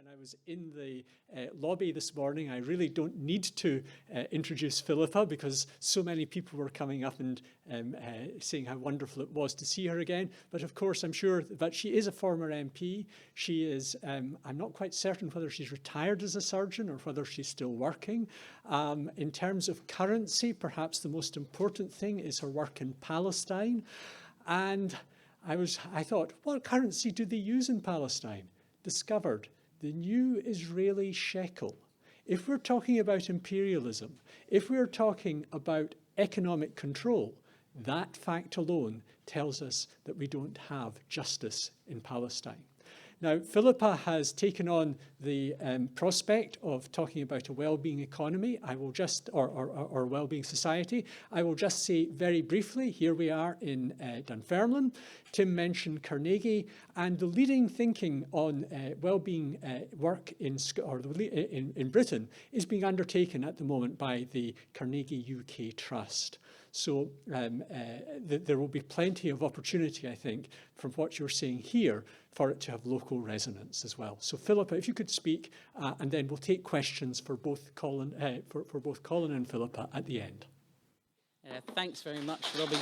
when I was in the lobby this morning. I really don't need to introduce Phillipa because so many people were coming up and saying how wonderful it was to see her again. But of course, I'm sure that she is a former MP. She is, I'm not quite certain whether she's retired as a surgeon or whether she's still working. In terms of currency, perhaps the most important thing is her work in Palestine. And I thought, what currency do they use in Palestine? Discovered the new Israeli shekel. If we're talking about imperialism, if we're talking about economic control, that fact alone tells us that we don't have justice in Palestine. Now, Phillipa has taken on the prospect of talking about a well-being economy. I will just, or well-being society. I will just say very briefly, here we are in Dunfermline. Tim mentioned Carnegie, and the leading thinking on well-being work in Britain is being undertaken at the moment by the Carnegie UK Trust. So there will be plenty of opportunity, I think, from what you're saying here, for it to have local resonance as well. So Phillipa, if you could speak, and then we'll take questions for both Colin, for both Colin and Phillipa at the end. Thanks very much, Robbie.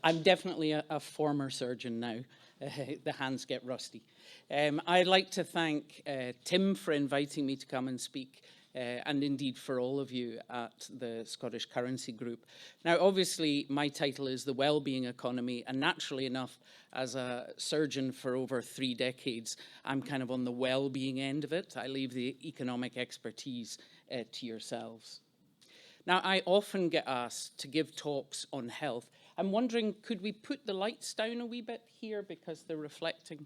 I'm definitely a former surgeon now. The hands get rusty. I'd like to thank Tim for inviting me to come and speak. And indeed for all of you at the Scottish Currency Group. Now, obviously, my title is the Wellbeing Economy, and naturally enough, as a surgeon for over 3 decades, I'm kind of on the well-being end of it. I leave the economic expertise to yourselves. Now, I often get asked to give talks on health. I'm wondering, could we put the lights down a wee bit here because they're reflecting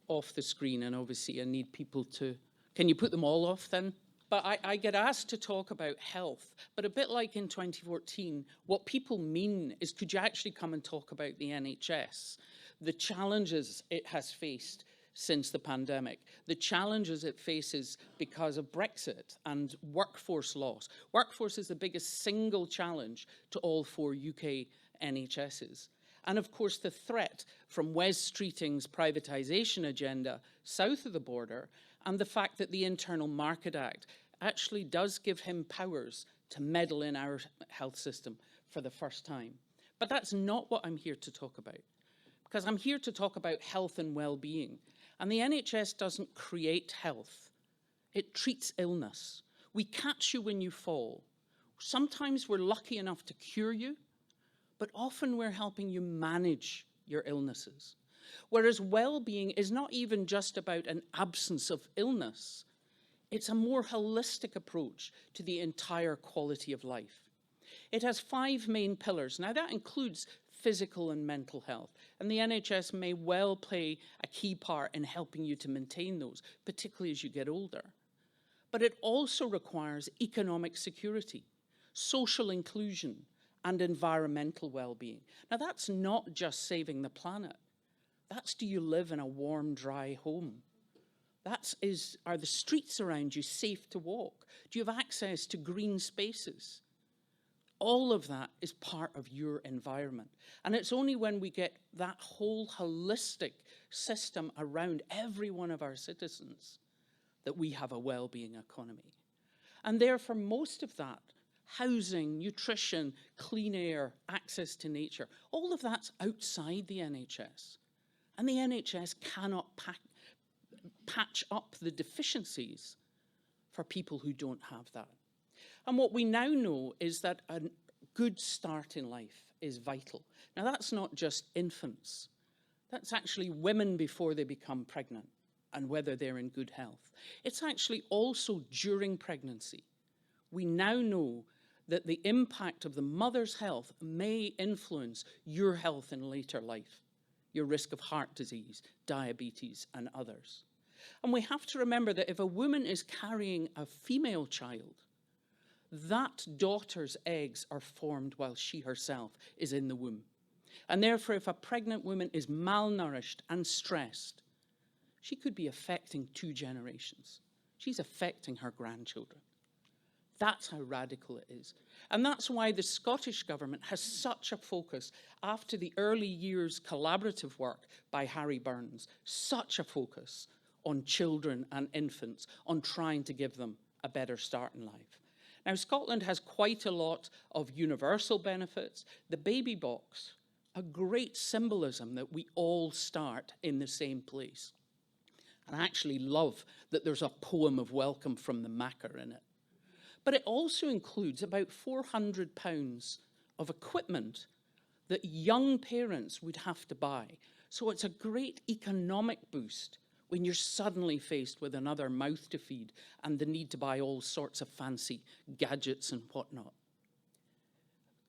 off the screen, and obviously I need people to... Can you put them all off then? But I get asked to talk about health, but a bit like in 2014, what people mean is, could you actually come and talk about the NHS, the challenges it has faced since the pandemic, the challenges it faces because of Brexit and workforce loss. Workforce is the biggest single challenge to all 4 UK NHSs. And of course, the threat from Wes Streeting's privatisation agenda south of the border, and the fact that the Internal Market Act actually does give him powers to meddle in our health system for the first time. But that's not what I'm here to talk about, because I'm here to talk about health and well-being. And the NHS doesn't create health. It treats illness. We catch you when you fall. Sometimes we're lucky enough to cure you, but often we're helping you manage your illnesses. Whereas well-being is not even just about an absence of illness. It's a more holistic approach to the entire quality of life. It has 5 main pillars. Now, that includes physical and mental health, and the NHS may well play a key part in helping you to maintain those, particularly as you get older. But it also requires economic security, social inclusion, and environmental well-being. Now, that's not just saving the planet. That's, do you live in a warm, dry home? Are the streets around you safe to walk? Do you have access to green spaces? All of that is part of your environment. And it's only when we get that whole holistic system around every one of our citizens that we have a well-being economy. And therefore, most of that, housing, nutrition, clean air, access to nature, all of that's outside the NHS. And the NHS cannot patch up the deficiencies for people who don't have that. And what we now know is that a good start in life is vital. Now, that's not just infants. That's actually women before they become pregnant and whether they're in good health. It's actually also during pregnancy. We now know that the impact of the mother's health may influence your health in later life, your risk of heart disease, diabetes, and others. And we have to remember that if a woman is carrying a female child, that daughter's eggs are formed while she herself is in the womb. And therefore, if a pregnant woman is malnourished and stressed, she could be affecting 2 generations. She's affecting her grandchildren. That's how radical it is. And that's why the Scottish Government has such a focus, after the early years collaborative work by Harry Burns, such a focus on children and infants, on trying to give them a better start in life. Now, Scotland has quite a lot of universal benefits. The baby box, a great symbolism that we all start in the same place. And I actually love that there's a poem of welcome from the Macker in it. But it also includes about £400 of equipment that young parents would have to buy. So it's a great economic boost when you're suddenly faced with another mouth to feed and the need to buy all sorts of fancy gadgets and whatnot.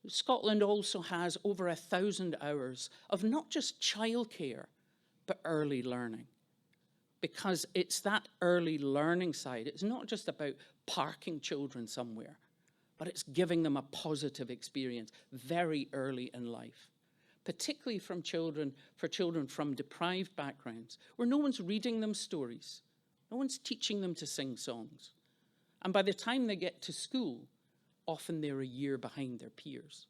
Scotland also has over 1,000 hours of not just childcare, but early learning. Because it's that early learning side. It's not just about parking children somewhere, but it's giving them a positive experience very early in life, particularly for children from deprived backgrounds, where no one's reading them stories, no one's teaching them to sing songs. And by the time they get to school, often they're a year behind their peers.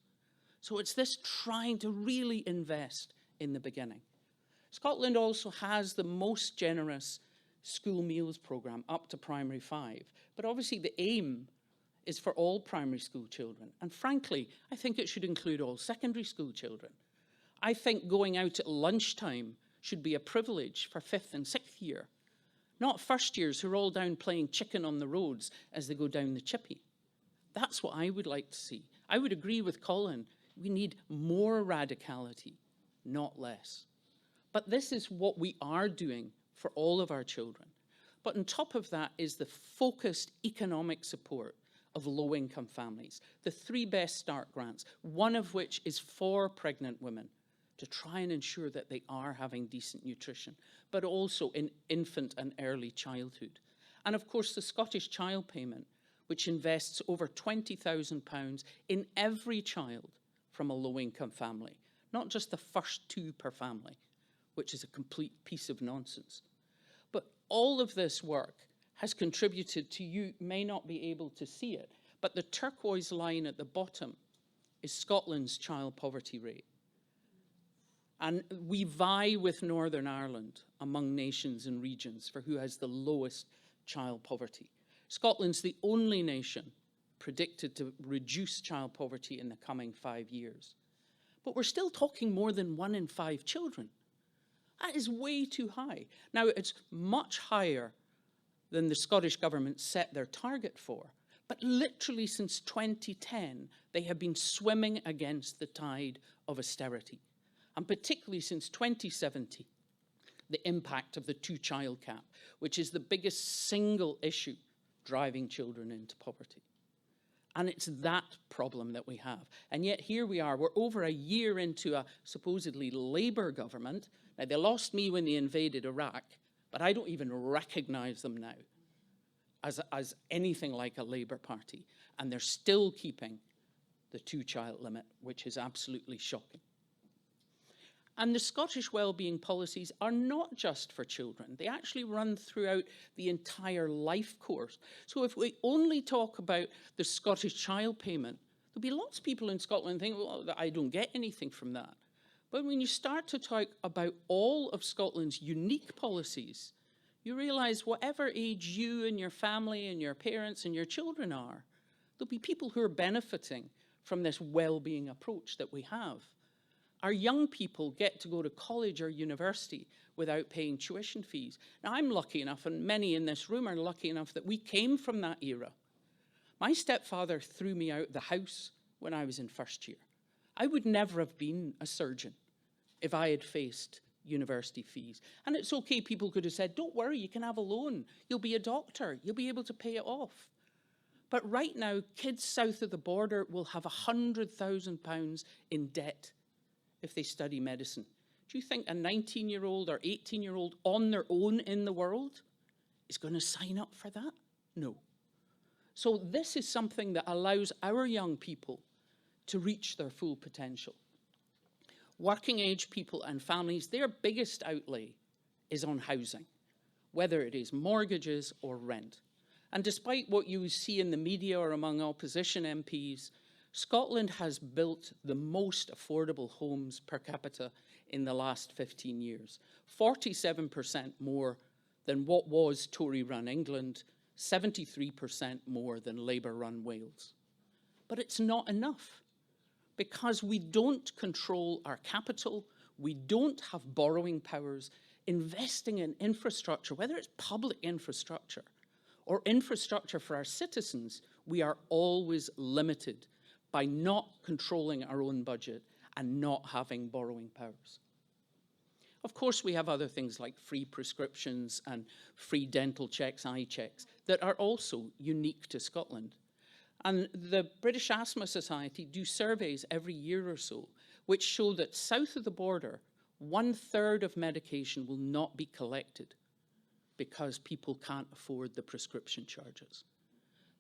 So it's this trying to really invest in the beginning. Scotland also has the most generous school meals programme up to primary 5. But obviously the aim is for all primary school children. And frankly, I think it should include all secondary school children. I think going out at lunchtime should be a privilege for 5th and 6th year, not first years who are all down playing chicken on the roads as they go down the chippy. That's what I would like to see. I would agree with Colin. We need more radicality, not less. But this is what we are doing for all of our children. But on top of that is the focused economic support of low-income families. The 3 Best Start grants, one of which is for pregnant women to try and ensure that they are having decent nutrition, but also in infant and early childhood. And of course, the Scottish Child Payment, which invests over £20,000 in every child from a low-income family, not just the first 2 per family, which is a complete piece of nonsense. But all of this work has contributed to, you may not be able to see it, but the turquoise line at the bottom is Scotland's child poverty rate. And we vie with Northern Ireland among nations and regions for who has the lowest child poverty. Scotland's the only nation predicted to reduce child poverty in the coming 5 years. But we're still talking more than 1 in 5 children. That is way too high. Now, it's much higher than the Scottish Government set their target for, but literally since 2010, they have been swimming against the tide of austerity, and particularly since 2017, the impact of the 2-child cap, which is the biggest single issue driving children into poverty. And it's that problem that we have. And yet here we are, we're over a year into a supposedly Labour government. Now, they lost me when they invaded Iraq, but I don't even recognize them now as anything like a Labour Party. And they're still keeping the 2-child limit, which is absolutely shocking. And the Scottish wellbeing policies are not just for children. They actually run throughout the entire life course. So if we only talk about the Scottish Child Payment, there'll be lots of people in Scotland think, well, I don't get anything from that. But when you start to talk about all of Scotland's unique policies, you realise whatever age you and your family and your parents and your children are, there'll be people who are benefiting from this wellbeing approach that we have. Our young people get to go to college or university without paying tuition fees. Now, I'm lucky enough, and many in this room are lucky enough, that we came from that era. My stepfather threw me out the house when I was in first year. I would never have been a surgeon if I had faced university fees. And it's okay, people could have said, don't worry, you can have a loan. You'll be a doctor. You'll be able to pay it off. But right now, kids south of the border will have £100,000 in debt if they study medicine. Do you think a 19-year-old or 18-year-old on their own in the world is going to sign up for that? No. So this is something that allows our young people to reach their full potential. Working age people and families, their biggest outlay is on housing, whether it is mortgages or rent. And despite what you see in the media or among opposition MPs, Scotland has built the most affordable homes per capita in the last 15 years, 47% more than what was Tory-run England, 73% more than Labour-run Wales. But it's not enough, because we don't control our capital, we don't have borrowing powers. Investing in infrastructure, whether it's public infrastructure or infrastructure for our citizens, we are always limited by not controlling our own budget and not having borrowing powers. Of course, we have other things like free prescriptions and free dental checks, eye checks, that are also unique to Scotland. And the British Asthma Society do surveys every year or so, which show that south of the border, 1/3 of medication will not be collected because people can't afford the prescription charges.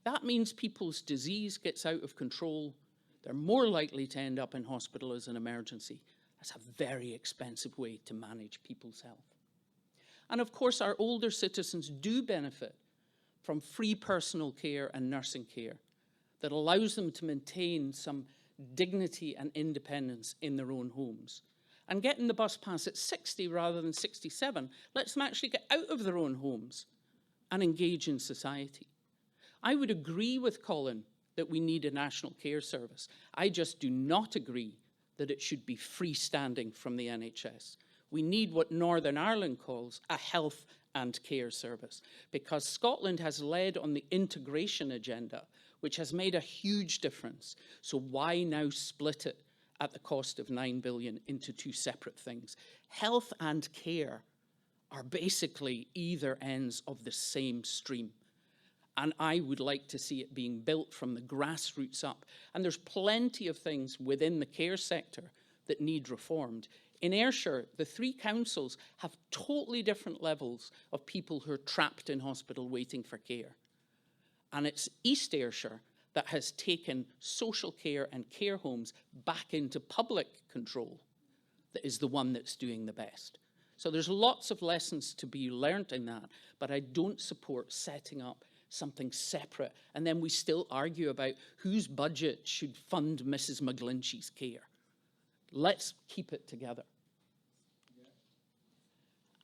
That means people's disease gets out of control. They're more likely to end up in hospital as an emergency. That's a very expensive way to manage people's health. And of course, our older citizens do benefit from free personal care and nursing care that allows them to maintain some dignity and independence in their own homes. And getting the bus pass at 60 rather than 67 lets them actually get out of their own homes and engage in society. I would agree with Colin that we need a national care service. I just do not agree that it should be freestanding from the NHS. We need what Northern Ireland calls a health and care service, because Scotland has led on the integration agenda, which has made a huge difference. So why now split it at the cost of 9 billion into two separate things? Health and care are basically either ends of the same stream. And I would like to see it being built from the grassroots up. And there's plenty of things within the care sector that need reformed. In Ayrshire, the 3 councils have totally different levels of people who are trapped in hospital waiting for care. And it's East Ayrshire that has taken social care and care homes back into public control that is the one that's doing the best. So there's lots of lessons to be learnt in that, but I don't support setting up something separate, and then we still argue about whose budget should fund Mrs. McGlinchey's care. Let's keep it together. Yeah.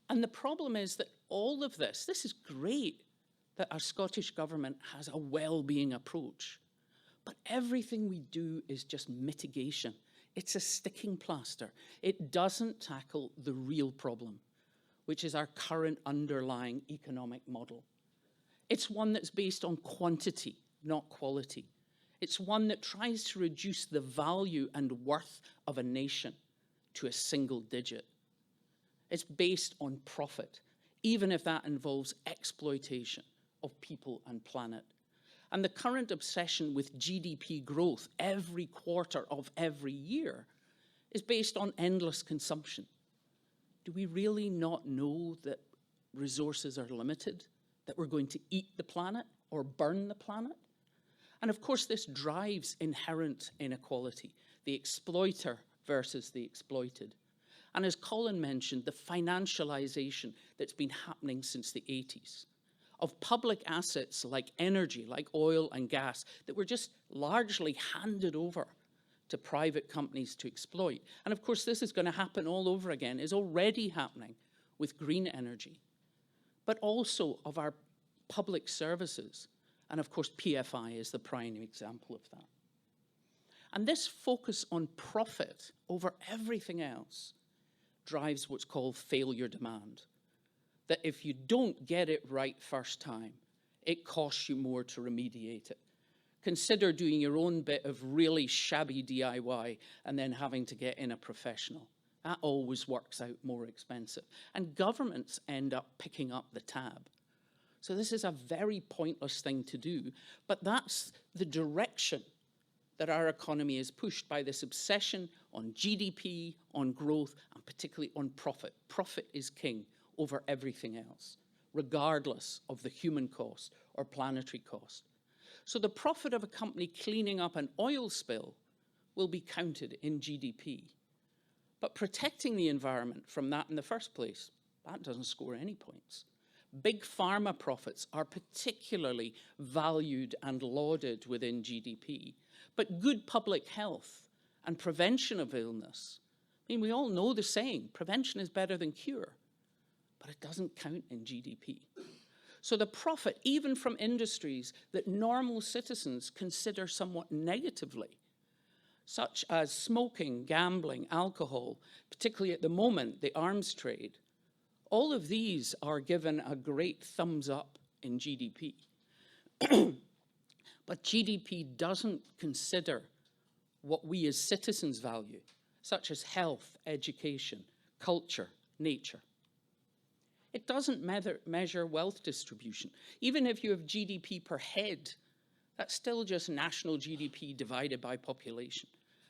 And the problem is that all of this is great that our Scottish government has a well-being approach, but everything we do is just mitigation. It's a sticking plaster. It doesn't tackle the real problem, which is our current underlying economic model. It's one that's based on quantity, not quality. It's one that tries to reduce the value and worth of a nation to a single digit. It's based on profit, even if that involves exploitation of people and planet. And the current obsession with GDP growth every quarter of every year is based on endless consumption. Do we really not know that resources are limited? That we're going to eat the planet or burn the planet? And of course, this drives inherent inequality, the exploiter versus the exploited. And as Colin mentioned, the financialization that's been happening since the 80s of public assets like energy, like oil and gas, that were just largely handed over to private companies to exploit. And of course, this is going to happen all over again, is already happening with green energy, but also of our public services. And of course, PFI is the prime example of that. And this focus on profit over everything else drives what's called failure demand. That if you don't get it right first time, it costs you more to remediate it. Consider doing your own bit of really shabby DIY and then having to get in a professional. That always works out more expensive. And governments end up picking up the tab. So this is a very pointless thing to do, but that's the direction that our economy is pushed by, this obsession on GDP, on growth, and particularly on profit. Profit is king over everything else, regardless of the human cost or planetary cost. So the profit of a company cleaning up an oil spill will be counted in GDP. But protecting the environment from that in the first place, that doesn't score any points. Big pharma profits are particularly valued and lauded within GDP, but good public health and prevention of illness, I mean, we all know the saying, prevention is better than cure, but it doesn't count in GDP. So the profit, even from industries that normal citizens consider somewhat negatively, such as smoking, gambling, alcohol, particularly at the moment, the arms trade, all of these are given a great thumbs up in GDP. But GDP doesn't consider what we as citizens value, such as health, education, culture, nature. It doesn't measure wealth distribution. Even if you have GDP per head, that's still just national GDP divided by population.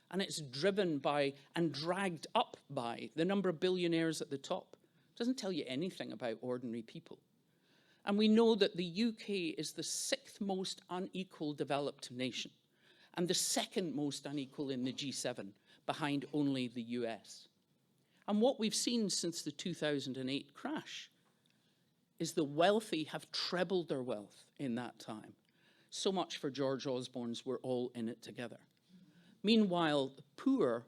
And it's driven by and dragged up by the number of billionaires at the top. It doesn't tell you anything about ordinary people. And we know that the UK is the 6th most unequal developed nation and the 2nd most unequal in the G7, behind only the US. And what we've seen since the 2008 crash is the wealthy have trebled their wealth in that time. So much for George Osborne's "We're all in it together." Meanwhile, the poor,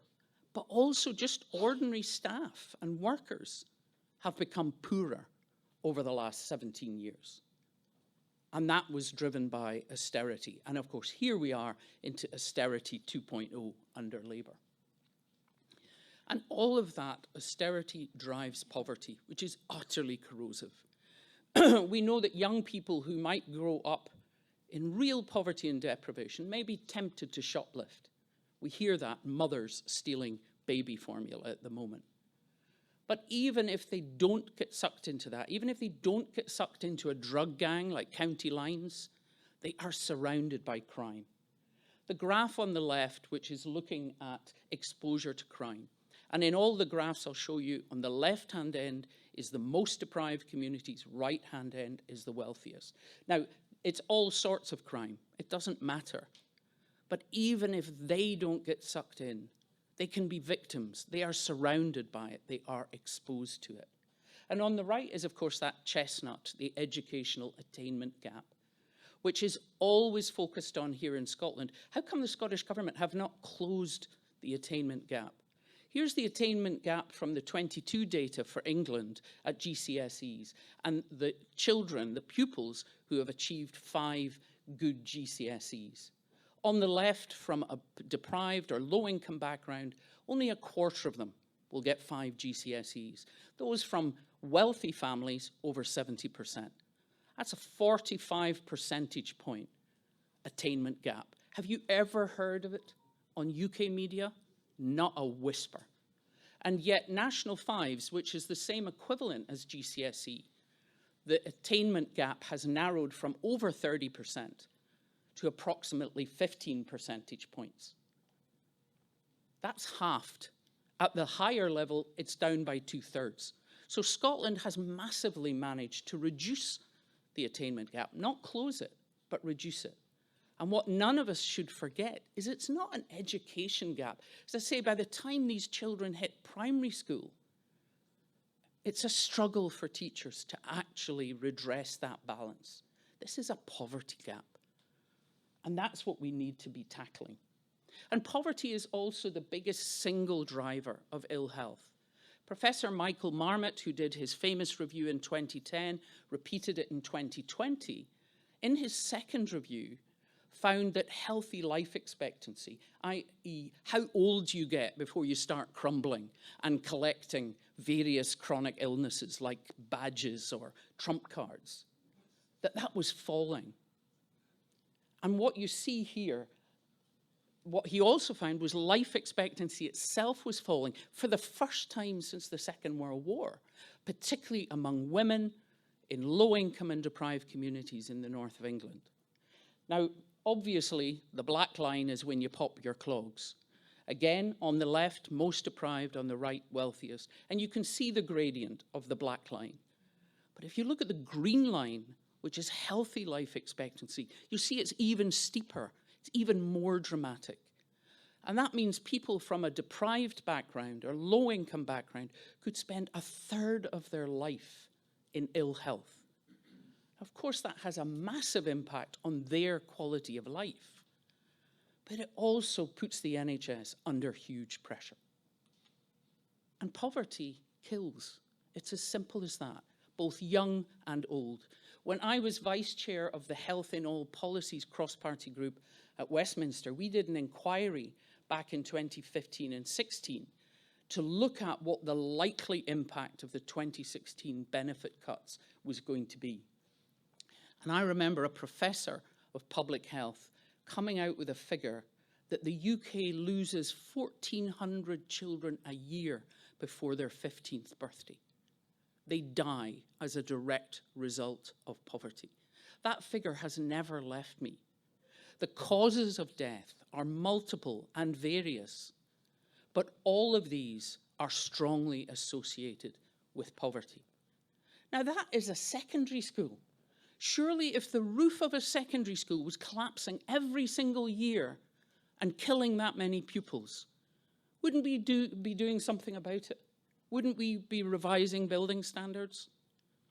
but also just ordinary staff and workers, have become poorer over the last 17 years. And that was driven by austerity. And of course, here we are into austerity 2.0 under Labour. And all of that austerity drives poverty, which is utterly corrosive. We know that young people who might grow up in real poverty and deprivation may be tempted to shoplift. We hear that, mothers stealing baby formula at the moment. But even if they don't get sucked into that, even if they don't get sucked into a drug gang like County Lines, they are surrounded by crime. The graph on the left, which is looking at exposure to crime, and in all the graphs I'll show you, on the left-hand end is the most deprived communities, right-hand end is the wealthiest. Now, it's all sorts of crime. It doesn't matter. But even if they don't get sucked in, they can be victims. They are surrounded by it. They are exposed to it. And on the right is, of course, that chestnut, the educational attainment gap, which is always focused on here in Scotland. How come the Scottish Government have not closed the attainment gap? Here's the attainment gap from the 22 data for England at GCSEs, and the children, the pupils, who have achieved 5 good GCSEs. On the left, from a deprived or low-income background, only a quarter of them will get 5 GCSEs. Those from wealthy families, over 70%. That's a 45 percentage point attainment gap. Have you ever heard of it on UK media? Not a whisper. And yet National Fives, which is the same equivalent as GCSE, the attainment gap has narrowed from over 30% to approximately 15 percentage points. That's halved. At the higher level, it's down by 2/3. So Scotland has massively managed to reduce the attainment gap, not close it, but reduce it. And what none of us should forget is it's not an education gap. As I say, by the time these children hit primary school, it's a struggle for teachers to actually redress that balance. This is a poverty gap. And that's what we need to be tackling. And poverty is also the biggest single driver of ill health. Professor Michael Marmot, who did his famous review in 2010, repeated it in 2020, in his second review, found that healthy life expectancy, i.e. how old you get before you start crumbling and collecting various chronic illnesses like badges or trump cards, that was falling. And what you see here, what he also found was life expectancy itself was falling for the first time since the Second World War, particularly among women in low-income and deprived communities in the north of England. Now, obviously, the black line is when you pop your clogs. Again, on the left, most deprived, on the right, wealthiest. And you can see the gradient of the black line. But if you look at the green line, which is healthy life expectancy, you see it's even steeper. It's even more dramatic. And that means people from a deprived background or low-income background could spend 1/3 of their life in ill health. Of course, that has a massive impact on their quality of life, but it also puts the NHS under huge pressure. And poverty kills. It's as simple as that, both young and old. When I was vice chair of the Health in All Policies cross-party group at Westminster, we did an inquiry back in 2015 and 16 to look at what the likely impact of the 2016 benefit cuts was going to be. And I remember a professor of public health coming out with a figure that the UK loses 1,400 children a year before their 15th birthday. They die as a direct result of poverty. That figure has never left me. The causes of death are multiple and various, but all of these are strongly associated with poverty. Now, that is a secondary school. Surely if the roof of a secondary school was collapsing every single year and killing that many pupils, wouldn't we be doing something about it? Wouldn't we be revising building standards?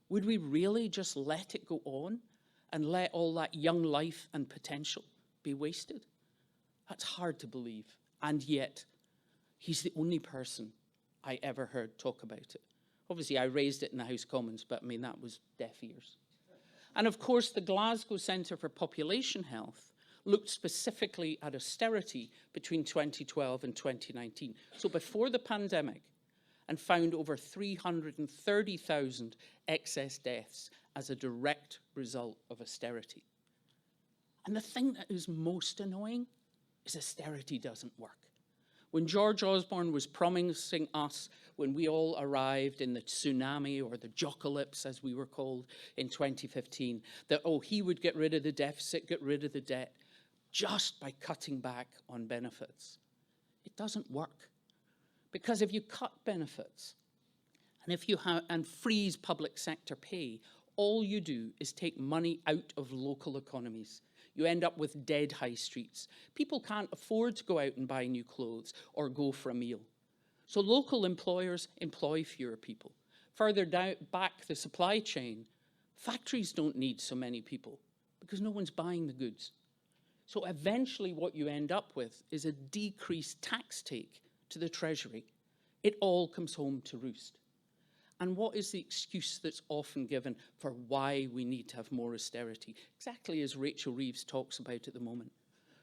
Would we really just let it go on and let all that young life and potential be wasted? That's hard to believe. And yet, he's the only person I ever heard talk about it. Obviously, I raised it in the House of Commons, but I mean, that was deaf ears. And of course, the Glasgow Centre for Population Health looked specifically at austerity between 2012 and 2019, so before the pandemic, and found over 330,000 excess deaths as a direct result of austerity. And the thing that is most annoying is austerity doesn't work. When George Osborne was promising us, when we all arrived in the tsunami or the jocalypse, as we were called in 2015, that, oh, he would get rid of the deficit, get rid of the debt, just by cutting back on benefits. It doesn't work. Because if you cut benefits and freeze public sector pay, all you do is take money out of local economies. You end up with dead high streets. People can't afford to go out and buy new clothes or go for a meal. So local employers employ fewer people. Further down back the supply chain, factories don't need so many people because no one's buying the goods. So eventually what you end up with is a decreased tax take to the Treasury. It all comes home to roost. And what is the excuse that's often given for why we need to have more austerity? Exactly as Rachel Reeves talks about at the moment.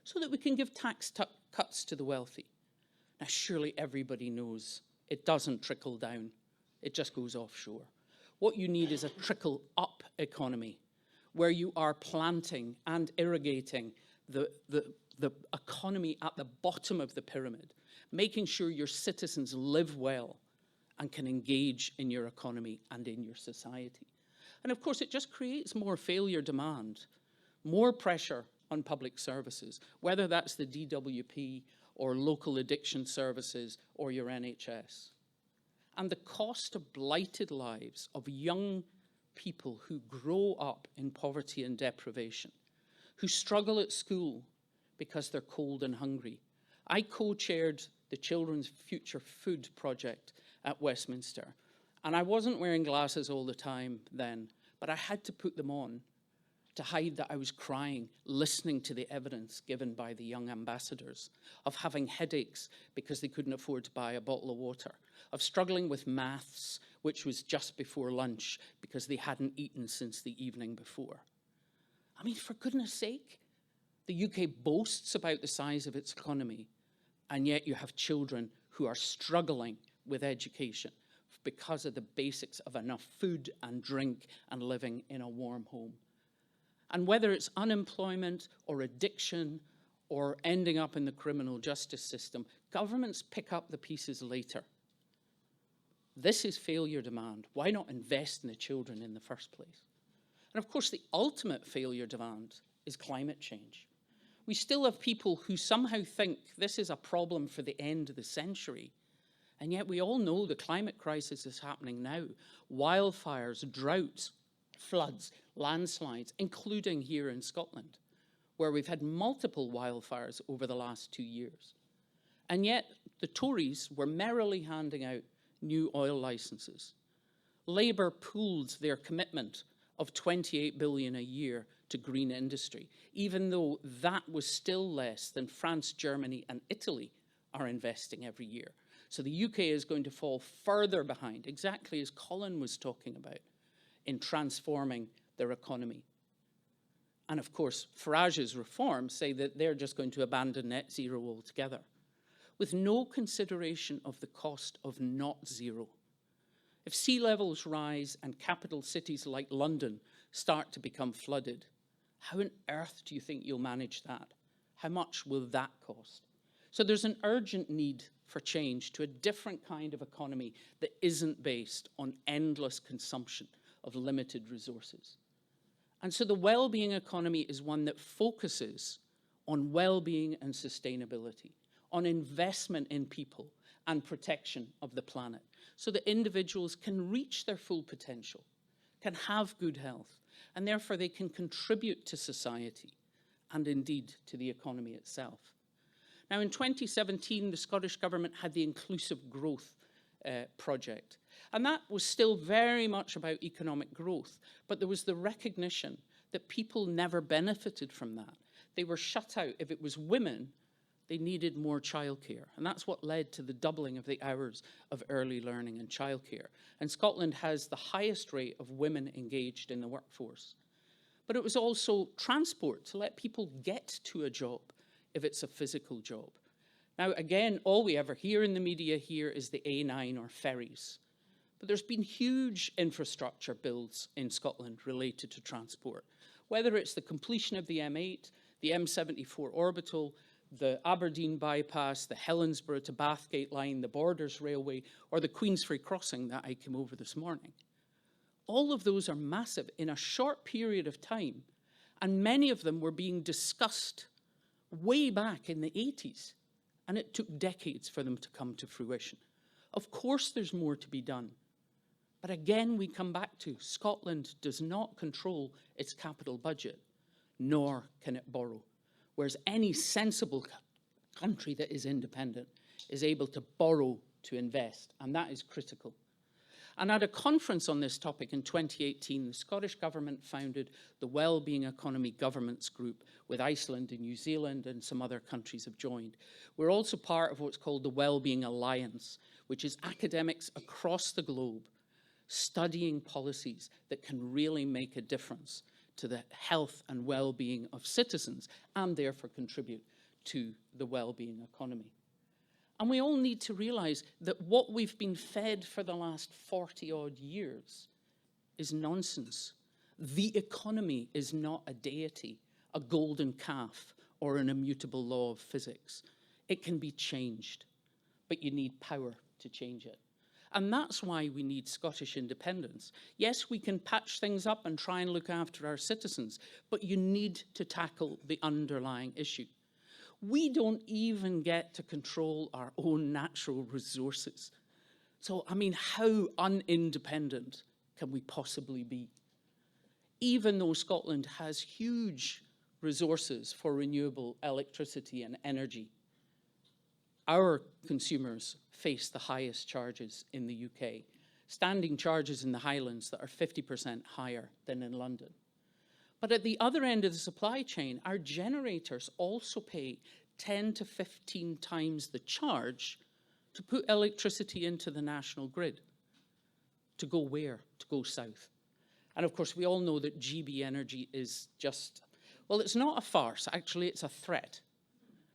So that we can give tax cuts to the wealthy. Now, surely everybody knows it doesn't trickle down. It just goes offshore. What you need is a trickle-up economy where you are planting and irrigating the economy at the bottom of the pyramid, making sure your citizens live well and can engage in your economy and in your society. And of course, it just creates more failure demand, more pressure on public services, whether that's the DWP or local addiction services or your NHS. And the cost of blighted lives of young people who grow up in poverty and deprivation, who struggle at school because they're cold and hungry. I co-chaired the Children's Future Food Project at Westminster, and I wasn't wearing glasses all the time then, but I had to put them on to hide that I was crying, listening to the evidence given by the young ambassadors of having headaches because they couldn't afford to buy a bottle of water, of struggling with maths, which was just before lunch because they hadn't eaten since the evening before. I mean, for goodness sake, the UK boasts about the size of its economy, and yet you have children who are struggling with education because of the basics of enough food and drink and living in a warm home. And whether it's unemployment or addiction or ending up in the criminal justice system, governments pick up the pieces later. This is failure demand. Why not invest in the children in the first place? And of course, the ultimate failure demand is climate change. We still have people who somehow think this is a problem for the end of the century. And yet we all know the climate crisis is happening now. Wildfires, droughts, floods, landslides, including here in Scotland, where we've had multiple wildfires over the last 2 years. And yet the Tories were merrily handing out new oil licenses. Labour pooled their commitment of 28 billion a year to green industry, even though that was still less than France, Germany, and Italy are investing every year. So the UK is going to fall further behind, exactly as Colin was talking about, in transforming their economy. And of course, Farage's reforms say that they're just going to abandon net zero altogether, with no consideration of the cost of not zero. If sea levels rise and capital cities like London start to become flooded, how on earth do you think you'll manage that? How much will that cost? So there's an urgent need for change to a different kind of economy that isn't based on endless consumption of limited resources. And so the well-being economy is one that focuses on well-being and sustainability, on investment in people and protection of the planet, so that individuals can reach their full potential, can have good health, and therefore they can contribute to society and indeed to the economy itself. Now, in 2017, the Scottish Government had the Inclusive Growth project, and that was still very much about economic growth, but there was the recognition that people never benefited from that. They were shut out. If it was women, they needed more childcare, and that's what led to the doubling of the hours of early learning and childcare. And Scotland has the highest rate of women engaged in the workforce. But it was also transport, to let people get to a job if it's a physical job. Now, again, all we ever hear in the media here is the A9 or ferries. But there's been huge infrastructure builds in Scotland related to transport, whether it's the completion of the M8, the M74 orbital, the Aberdeen bypass, the Helensburgh to Bathgate line, the Borders Railway, or the Queensferry crossing that I came over this morning. All of those are massive in a short period of time, and many of them were being discussed way back in the 80s, and it took decades for them to come to fruition. Of course there's more to be done, but again we come back to Scotland does not control its capital budget, nor can it borrow, whereas any sensible country that is independent is able to borrow to invest, and that is critical. And at a conference on this topic in 2018, the Scottish Government founded the Wellbeing Economy Governments Group with Iceland and New Zealand, and some other countries have joined. We're also part of what's called the Wellbeing Alliance, which is academics across the globe studying policies that can really make a difference to the health and well-being of citizens and therefore contribute to the well-being economy. And we all need to realize that what we've been fed for the last 40-odd years is nonsense. The economy is not a deity, a golden calf, or an immutable law of physics. It can be changed, but you need power to change it. And that's why we need Scottish independence. Yes, we can patch things up and try and look after our citizens, but you need to tackle the underlying issue. We don't even get to control our own natural resources. So, I mean, how unindependent can we possibly be? Even though Scotland has huge resources for renewable electricity and energy, our consumers face the highest charges in the UK, standing charges in the Highlands that are 50% higher than in London. But at the other end of the supply chain, our generators also pay 10 to 15 times the charge to put electricity into the national grid. To go where? To go south. And of course, we all know that GB Energy is just, well, it's not a farce, actually, it's a threat.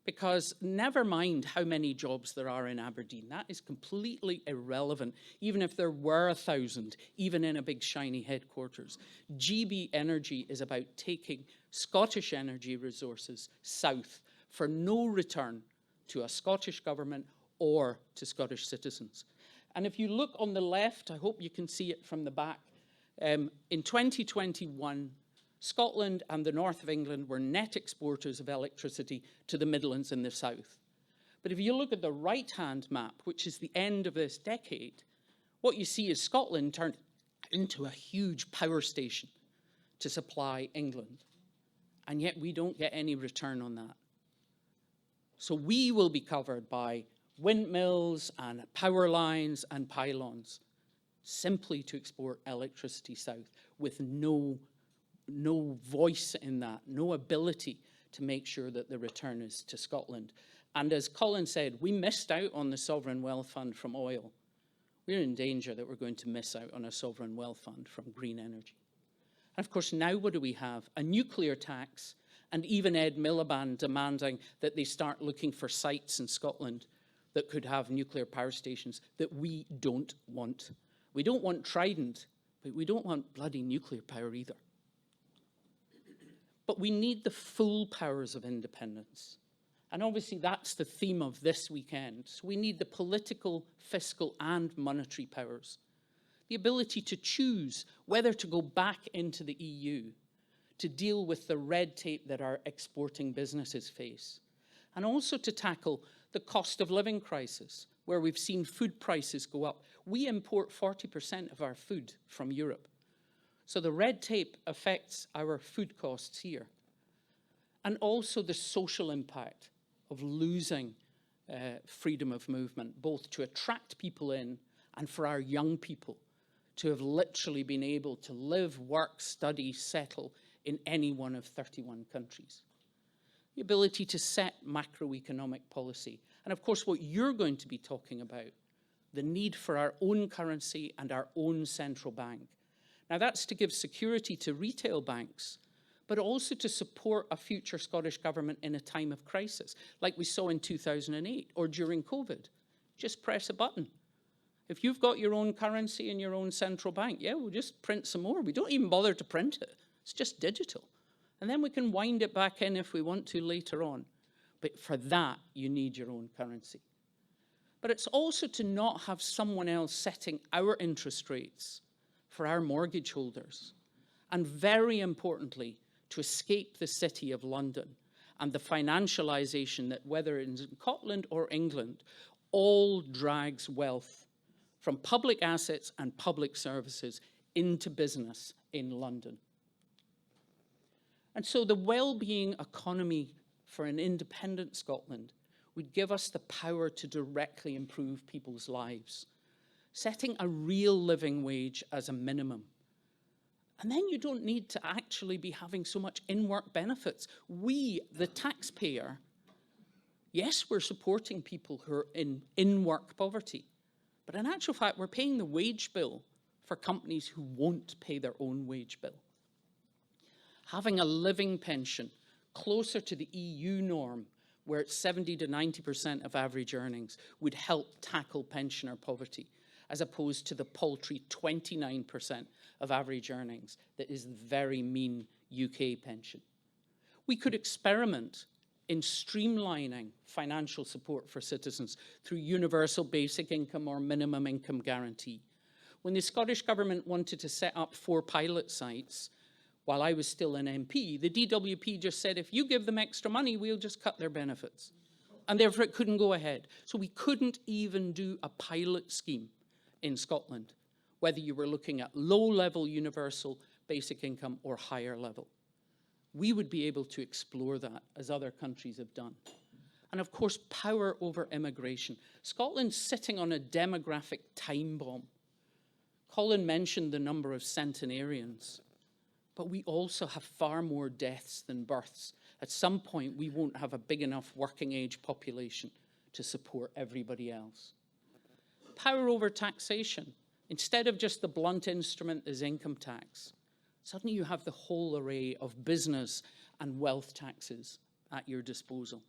Because never mind how many jobs there are in Aberdeen, that is completely irrelevant, even if there were 1,000, even in a big shiny headquarters. GB Energy is about taking Scottish energy resources south for no return to a Scottish government or to Scottish citizens. And if you look on the left, I hope you can see it from the back, in 2021, Scotland and the north of England were net exporters of electricity to the Midlands and the south. But if you look at the right-hand map, which is the end of this decade, what you see is Scotland turned into a huge power station to supply England. And yet we don't get any return on that. So we will be covered by windmills and power lines and pylons simply to export electricity south, with no voice in that, no ability to make sure that the return is to Scotland. And as Colin said, we missed out on the Sovereign Wealth Fund from oil. We're in danger that we're going to miss out on a Sovereign Wealth Fund from green energy. And of course, now what do we have? A nuclear tax, and even Ed Miliband demanding that they start looking for sites in Scotland that could have nuclear power stations that we don't want. We don't want Trident, but we don't want bloody nuclear power either. But we need the full powers of independence. And obviously that's the theme of this weekend. So we need the political, fiscal, and monetary powers. The ability to choose whether to go back into the EU, to deal with the red tape that our exporting businesses face, and also to tackle the cost of living crisis, where we've seen food prices go up. We import 40% of our food from Europe. So the red tape affects our food costs here. And also the social impact of losing freedom of movement, both to attract people in and for our young people to have literally been able to live, work, study, settle in any one of 31 countries. The ability to set macroeconomic policy. And of course, what you're going to be talking about, the need for our own currency and our own central bank. Now that's to give security to retail banks, but also to support a future Scottish government in a time of crisis, like we saw in 2008 or during COVID. Just press a button. If you've got your own currency and your own central bank, yeah, we'll just print some more. We don't even bother to print it. It's just digital. And then we can wind it back in if we want to later on. But for that, you need your own currency. But it's also to not have someone else setting our interest rates for our mortgage holders. And very importantly, to escape the City of London and the financialisation that, whether it's in Scotland or England, all drags wealth from public assets and public services into business in London. And so the well-being economy for an independent Scotland would give us the power to directly improve people's lives, setting a real living wage as a minimum. And then you don't need to actually be having so much in-work benefits. We, the taxpayer, yes, we're supporting people who are in in-work poverty, but in actual fact, we're paying the wage bill for companies who won't pay their own wage bill. Having a living pension closer to the EU norm, where it's 70 to 90% of average earnings, would help tackle pensioner poverty, as opposed to the paltry 29% of average earnings that is the very mean UK pension. We could experiment in streamlining financial support for citizens through universal basic income or minimum income guarantee. When the Scottish Government wanted to set up 4 pilot sites, while I was still an MP, the DWP just said, if you give them extra money, we'll just cut their benefits. And therefore it couldn't go ahead. So we couldn't even do a pilot scheme in Scotland, whether you were looking at low-level universal basic income or higher level. We would be able to explore that as other countries have done. And of course, power over immigration. Scotland's sitting on a demographic time bomb. Colin mentioned the number of centenarians, but we also have far more deaths than births. At some point, we won't have a big enough working age population to support everybody else. Power over taxation. Instead of just the blunt instrument as income tax, suddenly you have the whole array of business and wealth taxes at your disposal.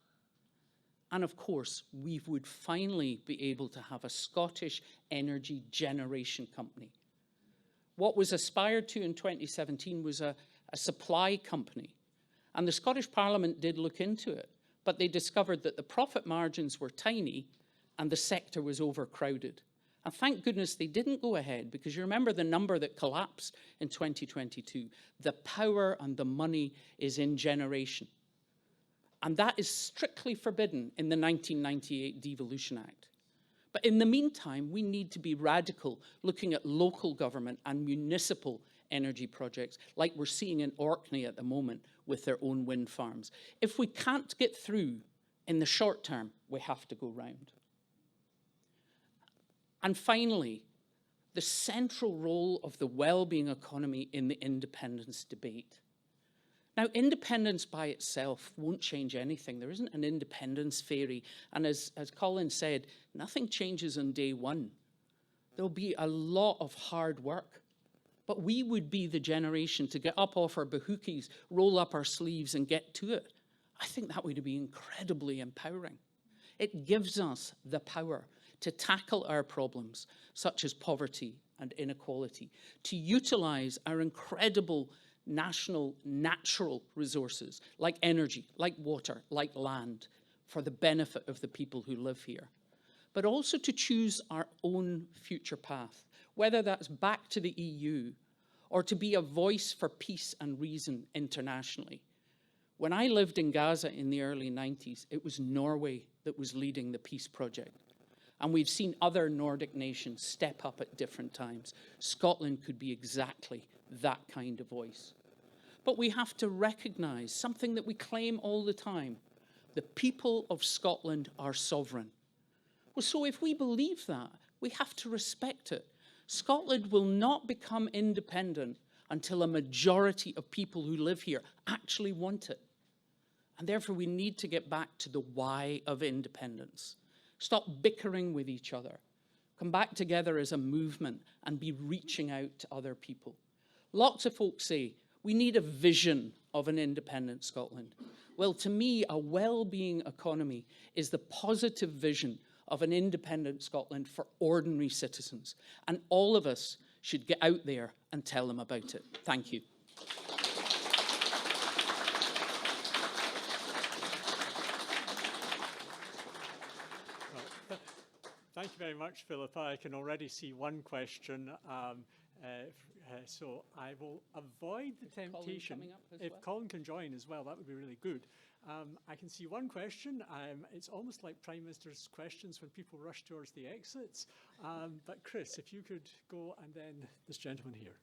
And of course, we would finally be able to have a Scottish energy generation company. What was aspired to in 2017 was a supply company. And the Scottish Parliament did look into it, but they discovered that the profit margins were tiny and the sector was overcrowded. And thank goodness they didn't go ahead, because you remember the number that collapsed in 2022. The power and the money is in generation. And that is strictly forbidden in the 1998 Devolution Act. But in the meantime, we need to be radical, looking at local government and municipal energy projects, like we're seeing in Orkney at the moment with their own wind farms. If we can't get through in the short term, we have to go round. And finally, the central role of the well-being economy in the independence debate. Now, independence by itself won't change anything. There isn't an independence fairy. And as Colin said, nothing changes on day one. There'll be a lot of hard work. But we would be the generation to get up off our bahookies, roll up our sleeves and get to it. I think that would be incredibly empowering. It gives us the power to tackle our problems, such as poverty and inequality, to utilize our incredible national natural resources like energy, like water, like land, for the benefit of the people who live here, but also to choose our own future path, whether that's back to the EU or to be a voice for peace and reason internationally. When I lived in Gaza in the early 90s, it was Norway that was leading the peace project. And we've seen other Nordic nations step up at different times. Scotland could be exactly that kind of voice. But we have to recognise something that we claim all the time. The people of Scotland are sovereign. Well, so if we believe that, we have to respect it. Scotland will not become independent until a majority of people who live here actually want it. And therefore, we need to get back to the why of independence. Stop bickering with each other. Come back together as a movement and be reaching out to other people. Lots of folks say, we need a vision of an independent Scotland. Well, to me, a well-being economy is the positive vision of an independent Scotland for ordinary citizens. And all of us should get out there and tell them about it. Thank you. Thank you very much, Philippa. I can already see one question. So I will avoid the temptation. If Colin can join as well, that would be really good. I can see one question. It's almost like Prime Minister's questions when people rush towards the exits. But Chris, if you could go, and then this gentleman here.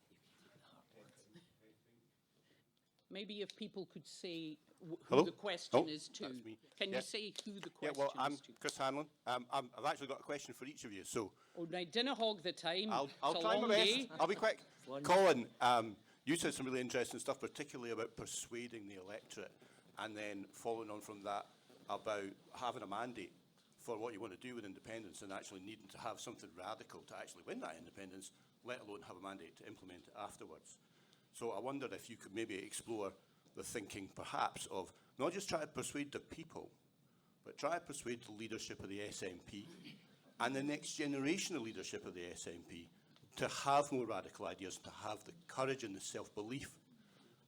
Maybe if people could say who Hello? the question is to. That's me. Can Yeah. you say who the question Yeah, well, I'm is to? Chris Hanlon. I've actually got a question for each of you, so Oh, now, dinna hog the time. I'll It's a try my long best. day. I'll be quick. Colin, you said some really interesting stuff, particularly about persuading the electorate, and then following on from that about having a mandate for what you want to do with independence and actually needing to have something radical to actually win that independence, let alone have a mandate to implement it afterwards. So I wondered if you could maybe explore the thinking perhaps of not just try to persuade the people, but try to persuade the leadership of the SNP and the next generation of leadership of the SNP to have more radical ideas, to have the courage and the self-belief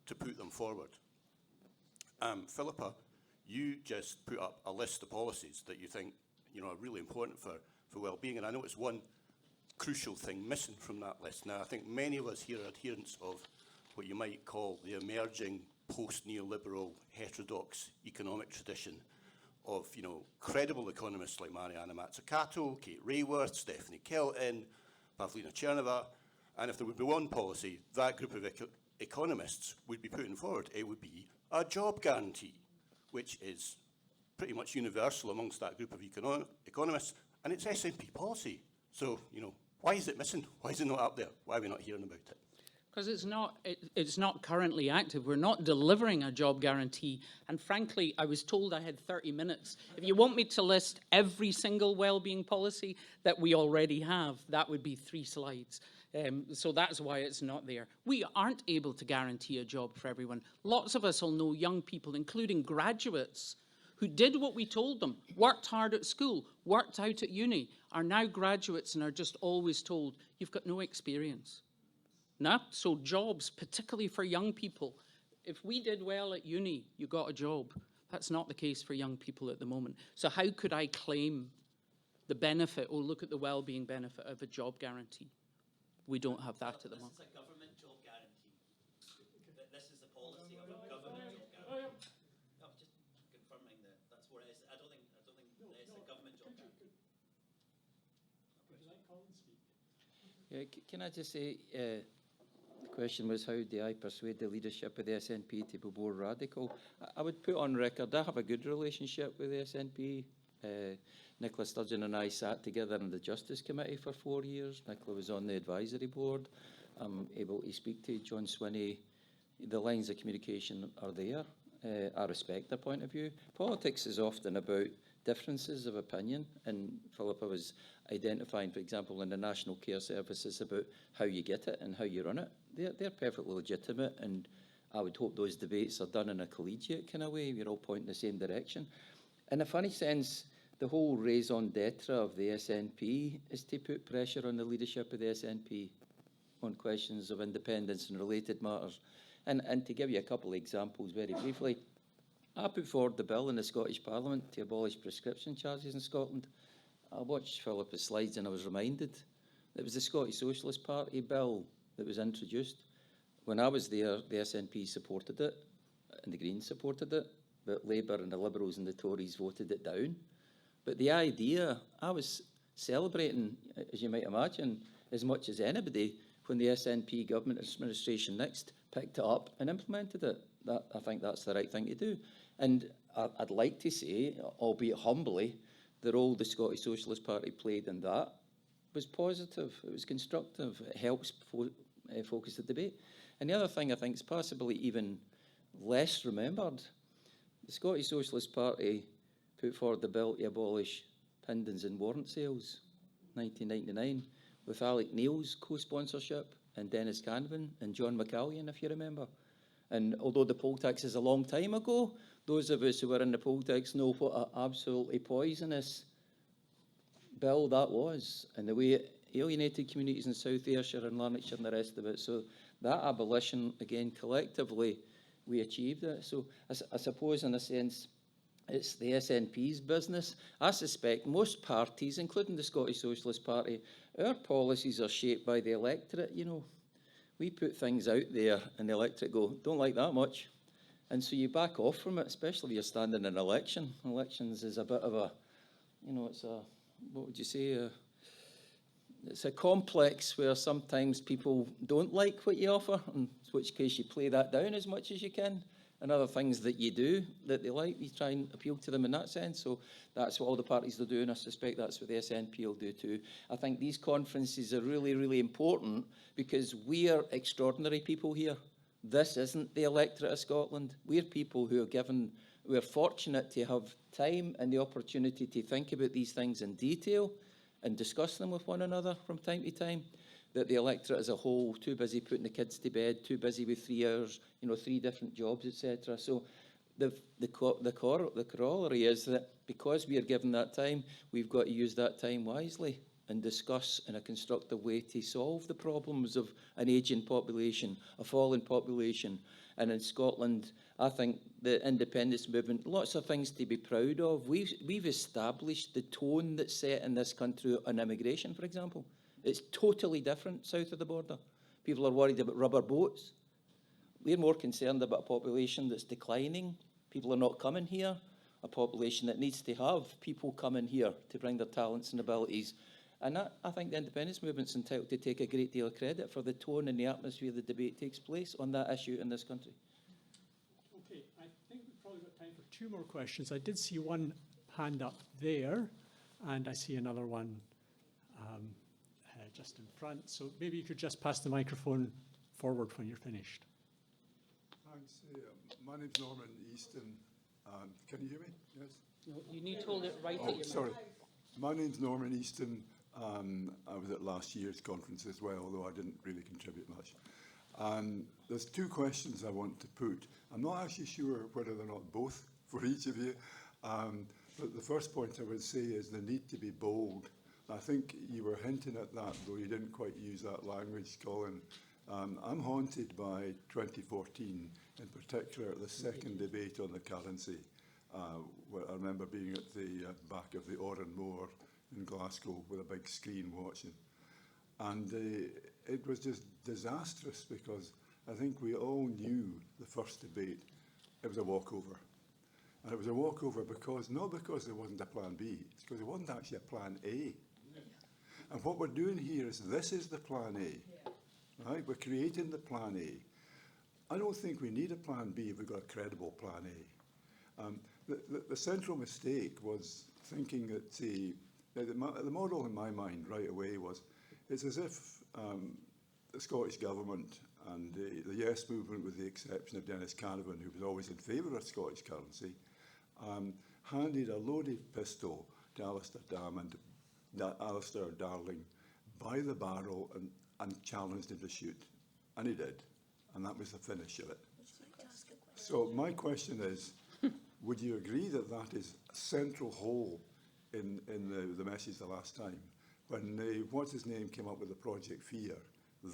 to put them forward. Philippa, you just put up a list of policies that you think are really important for well-being, and I know it's one crucial thing missing from that list. Now, I think many of us here are adherents of what you might call the emerging post-neoliberal heterodox economic tradition of, credible economists like Mariana Mazzucato, Kate Rayworth, Stephanie Kelton, Pavlina Chernova, and if there would be one policy that group of economists would be putting forward, it would be a job guarantee, which is pretty much universal amongst that group of economists, and it's SNP policy. So, why is it missing? Why is it not up there? Why are we not hearing about it? Because it's not currently active. We're not delivering a job guarantee. And frankly, I was told I had 30 minutes. If you want me to list every single wellbeing policy that we already have, that would be 3 slides. So that's why it's not there. We aren't able to guarantee a job for everyone. Lots of us will know young people, including graduates, who did what we told them, worked hard at school, worked out at uni, are now graduates and are just always told, you've got no experience. No? So jobs, particularly for young people, if we did well at uni, you got a job. That's not the case for young people at the moment. So how could I claim the benefit or look at the well-being benefit of a job guarantee? We don't have that at the moment. This is a government job guarantee. This is the policy of a government job guarantee. I'm just confirming that's where it is. I don't think it's a government job guarantee. Would you like Colin to speak? Yeah, can I just say, the question was how do I persuade the leadership of the SNP to be more radical? I would put on record, I have a good relationship with the SNP. Nicola Sturgeon and I sat together in the Justice Committee for 4 years. Nicola was on the advisory board. I'm able to speak to John Swinney. The lines of communication are there. I respect their point of view. Politics is often about differences of opinion, and Phillpa was identifying, for example, in the National Care Services about how you get it and how you run it. They're perfectly legitimate, and I would hope those debates are done in a collegiate kind of way. We're all pointing the same direction. In a funny sense, the whole raison d'etre of the SNP is to put pressure on the leadership of the SNP on questions of independence and related matters. And to give you a couple of examples very briefly, I put forward the bill in the Scottish Parliament to abolish prescription charges in Scotland. I watched Phillipa's slides and I was reminded it was the Scottish Socialist Party bill that was introduced. When I was there, the SNP supported it and the Greens supported it, but Labour and the Liberals and the Tories voted it down. But the idea, I was celebrating, as you might imagine, as much as anybody when the SNP government administration next picked it up and implemented it. I think that's the right thing to do. And I'd like to say, albeit humbly, the role the Scottish Socialist Party played in that was positive, it was constructive, it helps focus the debate. And the other thing I think is possibly even less remembered, the Scottish Socialist Party put forward the bill to abolish pindons and warrant sales, 1999, with Alec Neil's co-sponsorship and Dennis Canvan and John McCallion, if you remember. And although the poll tax is a long time ago, those of us who were in the poll tax know what an absolutely poisonous bill that was, and the way it alienated communities in South Ayrshire and Lanarkshire and the rest of it. So that abolition, again, collectively, we achieved it. So I suppose, in a sense, it's the SNP's business. I suspect most parties, including the Scottish Socialist Party, our policies are shaped by the electorate, you know. We put things out there and the electorate go, don't like that much. And so you back off from it, especially if you're standing in an election. Elections is a bit of a, you know, it's a, what would you say, it's a complex where sometimes people don't like what you offer, in which case you play that down as much as you can. And other things that you do that they like, you try and appeal to them in that sense. So that's what all the parties are doing. I suspect that's what the SNP will do too. I think these conferences are really, really important because we are extraordinary people here. This isn't the electorate of Scotland. We're people who are given, we're fortunate to have time and the opportunity to think about these things in detail and discuss them with one another from time to time. That the electorate as a whole, too busy putting the kids to bed, too busy with 3 hours, you know, 3 different jobs, etc. So the corollary is that because we are given that time, we've got to use that time wisely and discuss in a constructive way to solve the problems of an ageing population, a falling population. And in Scotland, I think the independence movement, lots of things to be proud of. We've established the tone that's set in this country on immigration, for example. It's totally different south of the border. People are worried about rubber boats. We're more concerned about a population that's declining. People are not coming here. A population that needs to have people coming here to bring their talents and abilities. And I think the independence movement's entitled to take a great deal of credit for the tone and the atmosphere the debate takes place on that issue in this country. Okay, I think we've probably got time for 2 more questions. I did see one hand up there, and I see another one just in front. So maybe you could just pass the microphone forward when you're finished. Thanks. My name's Norman Easton. Can you hear me? Yes? No, you need to hold it right at your Sorry. mouth. My name's Norman Easton. I was at last year's conference as well, although I didn't really contribute much. There's 2 questions I want to put. I'm not actually sure whether they're not both for each of you. But the first point I would say is the need to be bold. I think you were hinting at that, though you didn't quite use that language, Colin. I'm haunted by 2014, in particular the second debate on the currency, where I remember being at the back of the Oran Moor in Glasgow with a big screen watching. And it was just disastrous because I think we all knew the first debate, it was a walkover. And it was a walkover because, not because there wasn't a plan B, it's because there wasn't actually a plan A. And what we're doing here is this is the plan A, right? We're creating the plan A. I don't think we need a plan B if we've got a credible plan A. The central mistake was thinking that the model in my mind right away was, it's as if the Scottish Government and the Yes movement, with the exception of Dennis Canavan, who was always in favour of Scottish currency, handed a loaded pistol to Alistair Darling by the barrel and challenged him to shoot. And he did. And that was the finish of it. So my question is, would you agree that that is a central hole in the message the last time? When what's-his-name came up with the Project Fear,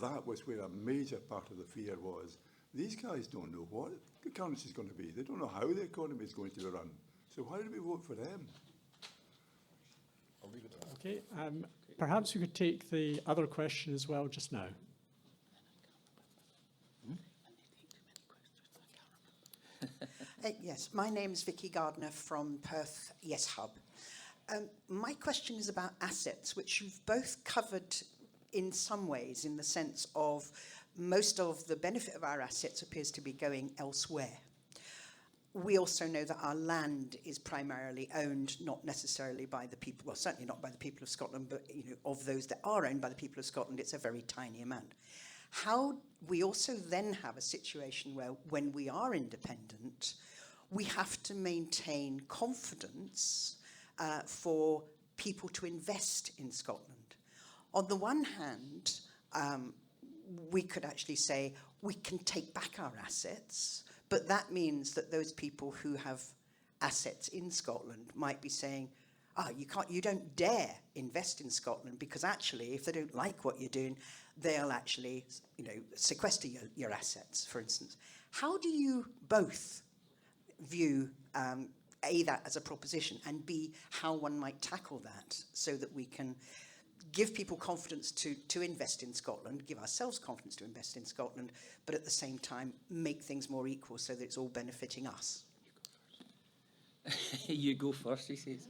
that was where a major part of the fear was. These guys don't know what the currency is going to be. They don't know how the economy is going to be run. So why did we vote for them? I'll leave it there. Okay, perhaps we could take the other question as well just now. Yes, my name's Vicky Gardner from Perth Yes Hub. My question is about assets, which you've both covered in some ways, in the sense of most of the benefit of our assets appears to be going elsewhere. We also know that our land is primarily owned, not necessarily by the people, well, certainly not by the people of Scotland, but of those that are owned by the people of Scotland, it's a very tiny amount. How we also then have a situation where, when we are independent, we have to maintain confidence for people to invest in Scotland. On the one hand, we could actually say we can take back our assets, but that means that those people who have assets in Scotland might be saying, you don't dare invest in Scotland, because actually, if they don't like what you're doing, they'll actually, sequester your assets, for instance. How do you both view A, that as a proposition, and B, how one might tackle that so that we can give people confidence to invest in Scotland, give ourselves confidence to invest in Scotland, but at the same time make things more equal so that it's all benefiting us? You go first, he says.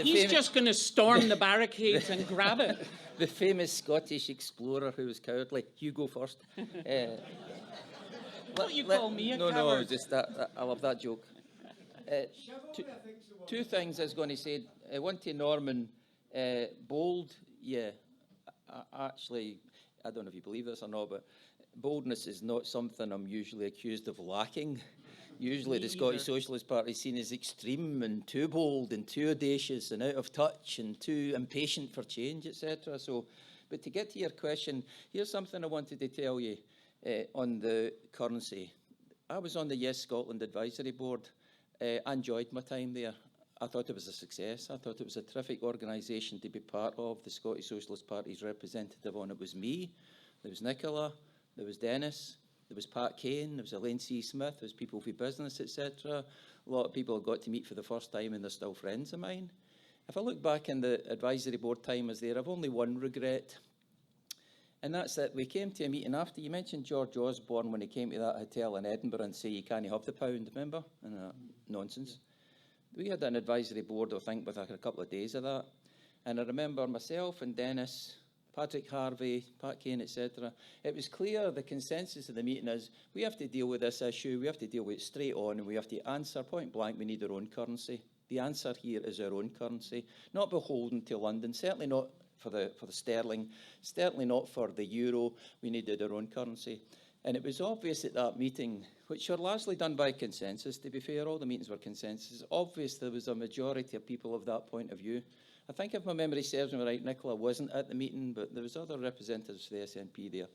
He's just going to storm the barricades and grab it. The famous Scottish explorer who was cowardly. You go first. Don't you call me a coward? No, just that. I love that joke. Two things I was going to say. One to Norman. Bold, yeah. Actually, I don't know if you believe this or not, but boldness is not something I'm usually accused of lacking. Usually the Scottish Socialist Party is seen as extreme and too bold and too audacious and out of touch and too impatient for change, etc. So, but to get to your question, here's something I wanted to tell you on the currency. I was on the Yes Scotland Advisory Board. I enjoyed my time there. I thought it was a success. I thought it was a terrific organisation to be part of. The Scottish Socialist Party's representative on it was me, there was Nicola, there was Dennis, there was Pat Kane, there was Elaine C. Smith, there was people for business, etc. A lot of people I got to meet for the first time, and they're still friends of mine. If I look back in the advisory board time I was there, I've only one regret, and that's that we came to a meeting after. You mentioned George Osborne when he came to that hotel in Edinburgh and say you can't have the pound, remember? And nonsense. We had an advisory board, I think, with a couple of days of that. And I remember myself and Dennis, Patrick Harvey, Pat Kane, etc. It was clear the consensus of the meeting is we have to deal with this issue, we have to deal with it straight on, and we have to answer point blank, we need our own currency. The answer here is our own currency, not beholden to London, certainly not for the sterling, certainly not for the euro. We needed our own currency. And it was obvious at that meeting, which were largely done by consensus, to be fair, all the meetings were consensus, obvious there was a majority of people of that point of view. I think if my memory serves me right, Nicola wasn't at the meeting, but there was other representatives for the SNP there.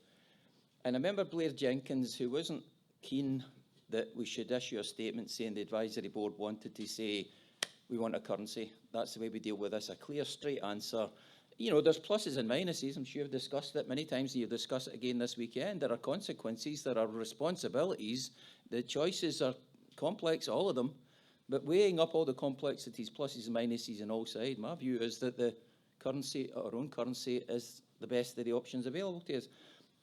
And I remember Blair Jenkins, who wasn't keen that we should issue a statement saying the advisory board wanted to say, we want a currency, that's the way we deal with this, a clear, straight answer. You know, there's pluses and minuses. I'm sure you've discussed it many times, and you'll discuss it again this weekend. There are consequences, there are responsibilities. The choices are complex, all of them. But weighing up all the complexities, pluses and minuses on all sides, my view is that the currency, our own currency, is the best of the options available to us.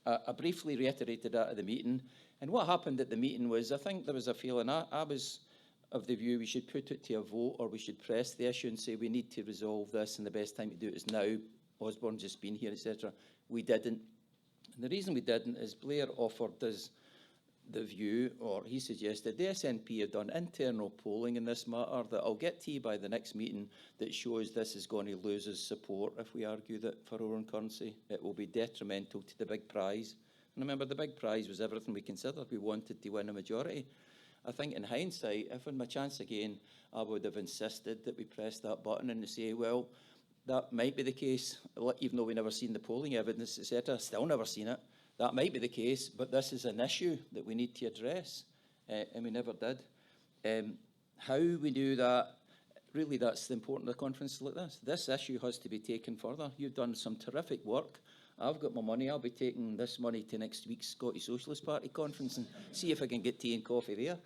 I briefly reiterated that at the meeting. And what happened at the meeting was, I think there was a feeling, I was of the view we should put it to a vote, or we should press the issue and say we need to resolve this, and the best time to do it is now. Osborne's just been here, etc. We didn't. And the reason we didn't is Blair offered us the view, or he suggested, the SNP have done internal polling in this matter that I'll get to you by the next meeting that shows this is going to lose its support if we argue that for our own currency. It will be detrimental to the big prize. And remember, the big prize was everything we considered. We wanted to win a majority. I think in hindsight, if I had my chance again, I would have insisted that we press that button and say, well, that might be the case, even though we never seen the polling evidence, etc., still never seen it. That might be the case, but this is an issue that we need to address, and we never did. How we do that, really that's the important of a conference like this. This issue has to be taken further. You've done some terrific work. I've got my money. I'll be taking this money to next week's Scottish Socialist Party conference and see if I can get tea and coffee there.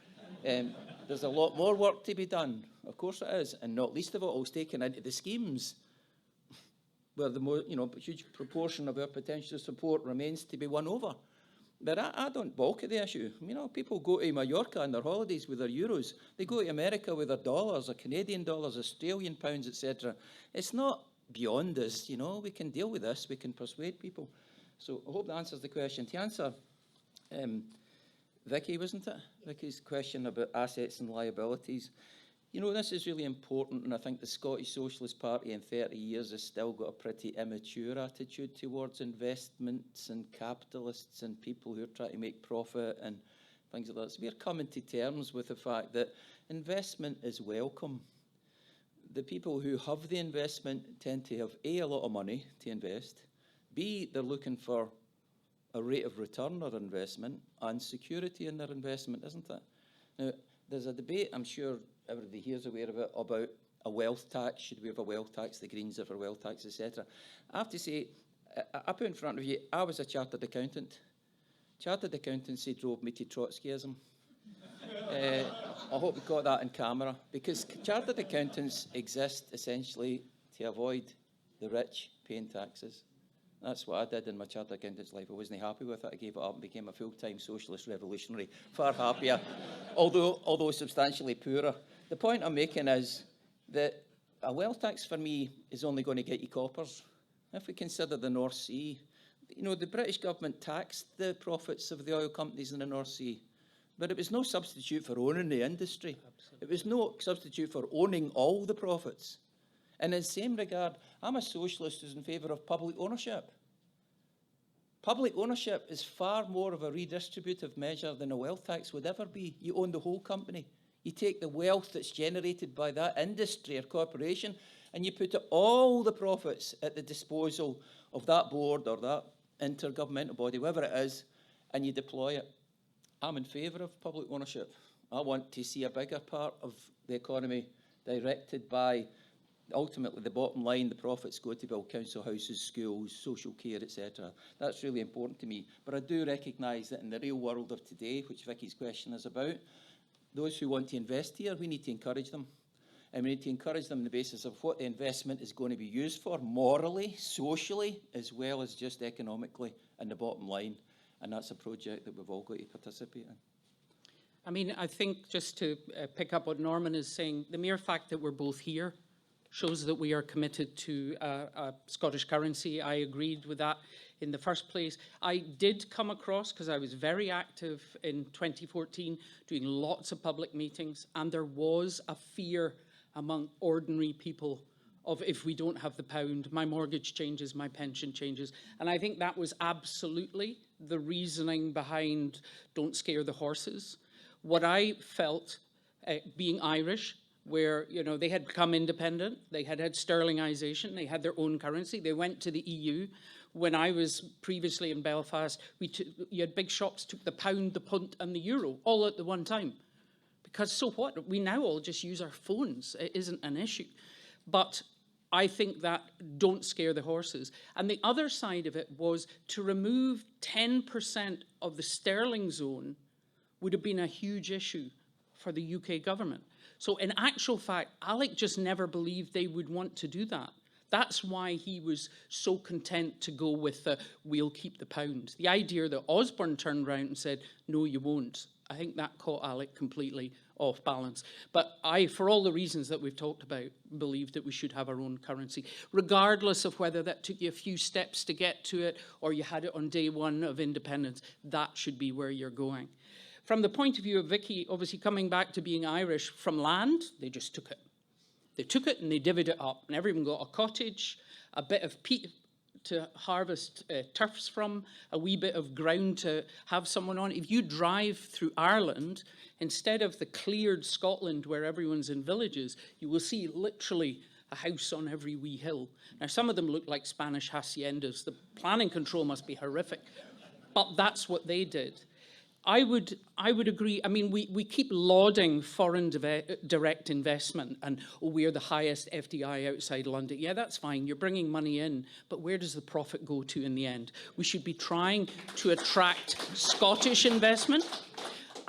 There's a lot more work to be done. Of course it is, and not least of it all is taken into the schemes where the more, huge proportion of our potential support remains to be won over. But I don't balk at the issue. People go to Mallorca on their holidays with their euros. They go to America with their dollars, or Canadian dollars, Australian pounds, etc. It's not beyond us, We can deal with this. We can persuade people. So I hope that answers the question. To answer Vicky, wasn't it? Vicky's question about assets and liabilities. This is really important, and I think the Scottish Socialist Party in 30 years has still got a pretty immature attitude towards investments and capitalists and people who are trying to make profit and things like that. So we're coming to terms with the fact that investment is welcome. The people who have the investment tend to have A, a lot of money to invest, B, they're looking for a rate of return on their investment and security in their investment, isn't it? Now, there's a debate, I'm sure everybody here is aware of it, about a wealth tax. Should we have a wealth tax? The Greens are for wealth tax, etc. I have to say, I put in front of you, I was a chartered accountant. Chartered accountancy drove me to Trotskyism. I hope you got that in camera, because chartered accountants exist essentially to avoid the rich paying taxes. That's what I did in my chartered accountant's life. I wasn't happy with it. I gave it up and became a full-time socialist revolutionary. Far happier, although substantially poorer. The point I'm making is that a wealth tax for me is only going to get you coppers. If we consider the North Sea, the British government taxed the profits of the oil companies in the North Sea, but it was no substitute for owning the industry. Absolutely. It was no substitute for owning all the profits. And in the same regard, I'm a socialist who's in favour of public ownership. Public ownership is far more of a redistributive measure than a wealth tax would ever be. You own the whole company. You take the wealth that's generated by that industry or corporation and you put all the profits at the disposal of that board or that intergovernmental body, whatever it is, and you deploy it. I'm in favour of public ownership. I want to see a bigger part of the economy directed by, ultimately, the bottom line, the profits go to build council houses, schools, social care, etc. That's really important to me. But I do recognise that in the real world of today, which Vicky's question is about, those who want to invest here, we need to encourage them. And we need to encourage them on the basis of what the investment is going to be used for, morally, socially, as well as just economically, and the bottom line. And that's a project that we've all got to participate in. I mean, I think just to pick up what Norman is saying, the mere fact that we're both here shows that we are committed to a Scottish currency. I agreed with that in the first place. I did come across, because I was very active in 2014, doing lots of public meetings, and there was a fear among ordinary people of, if we don't have the pound, my mortgage changes, my pension changes. And I think that was absolutely the reasoning behind don't scare the horses. What I felt, being Irish, where they had become independent, they had sterlingization, they had their own currency, they went to the EU. When I was previously in Belfast, you had big shops took the pound, the punt, and the euro all at the one time. Because so what? We now all just use our phones. It isn't an issue. But I think that don't scare the horses. And the other side of it was to remove 10% of the sterling zone would have been a huge issue for the UK government. So in actual fact, Alec just never believed they would want to do that. That's why he was so content to go with the we'll keep the pound. The idea that Osborne turned around and said, no, you won't. I think that caught Alec completely off balance. But I, for all the reasons that we've talked about, believe that we should have our own currency, regardless of whether that took you a few steps to get to it or you had it on day one of independence. That should be where you're going. from the point of view of Vicky, obviously coming back to being Irish, from land, they just took it. They took it and they divvied it up, and everyone got a cottage, a bit of peat to harvest turfs from, a wee bit of ground to have someone on. If you drive through Ireland, instead of the cleared Scotland where everyone's in villages, you will see literally a house on every wee hill. Now, some of them look like Spanish haciendas. The planning control must be horrific, but that's what they did. I would agree. I mean, we keep lauding foreign direct investment and, oh, we're the highest FDI outside London. Yeah, that's fine. You're bringing money in, but where does the profit go to in the end? We should be trying to attract Scottish investment.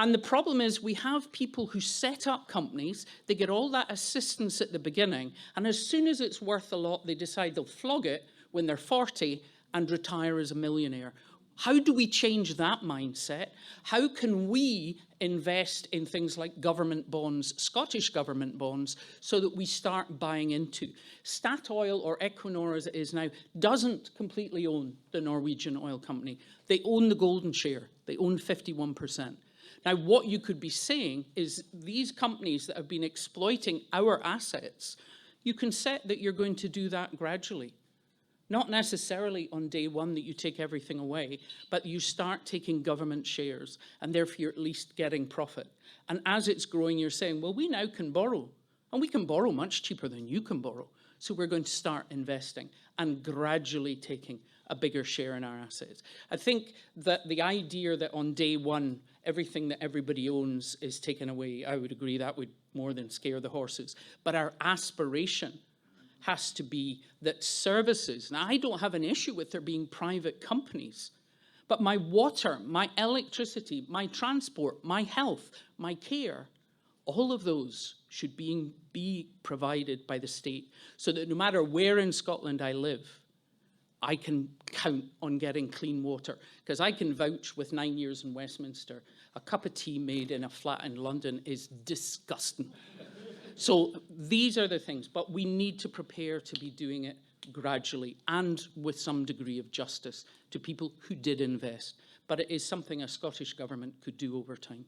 And the problem is we have people who set up companies, they get all that assistance at the beginning, and as soon as it's worth a lot, they decide they'll flog it when they're 40 and retire as a millionaire. How do we change that mindset? How can we invest in things like government bonds, Scottish government bonds, so that we start buying into? Statoil, or Equinor as it is now, doesn't completely own the Norwegian oil company. They own the golden share. They own 51%. Now, what you could be saying is these companies that have been exploiting our assets, you can set that you're going to do that gradually. Not necessarily on day one that you take everything away, but you start taking government shares, and therefore you're at least getting profit. And as it's growing, you're saying, well, we now can borrow, and we can borrow much cheaper than you can borrow. So we're going to start investing and gradually taking a bigger share in our assets. I think that the idea that on day one, everything that everybody owns is taken away, I would agree that would more than scare the horses. But our aspiration has to be that services, now I don't have an issue with there being private companies, but my water, my electricity, my transport, my health, my care, all of those should be provided by the state, so that no matter where in Scotland I live, I can count on getting clean water. Because I can vouch with 9 years in Westminster, a cup of tea made in a flat in London is disgusting. So these are the things, but we need to prepare to be doing it gradually and with some degree of justice to people who did invest. But it is something a Scottish government could do over time.